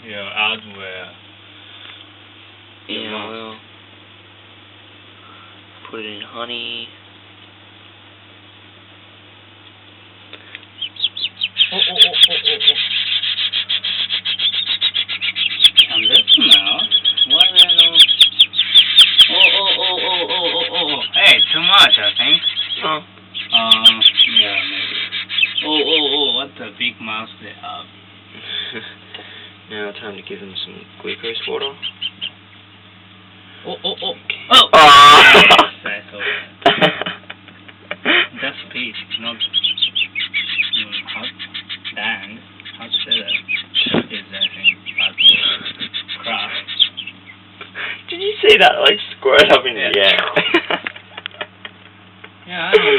your hardware. Yeah, well, put it in honey. Oh. Can this smell? What the hell? Oh. Hey, too much, I think. Oh. Yeah, maybe. Oh, what the big mouth they have. Now time to give them some glucose water. Oh. Oh. Yes, I thought that's peach, not hot band. Hot cider is I think craft. Did you see that like squirt up in the air? Yeah, I know.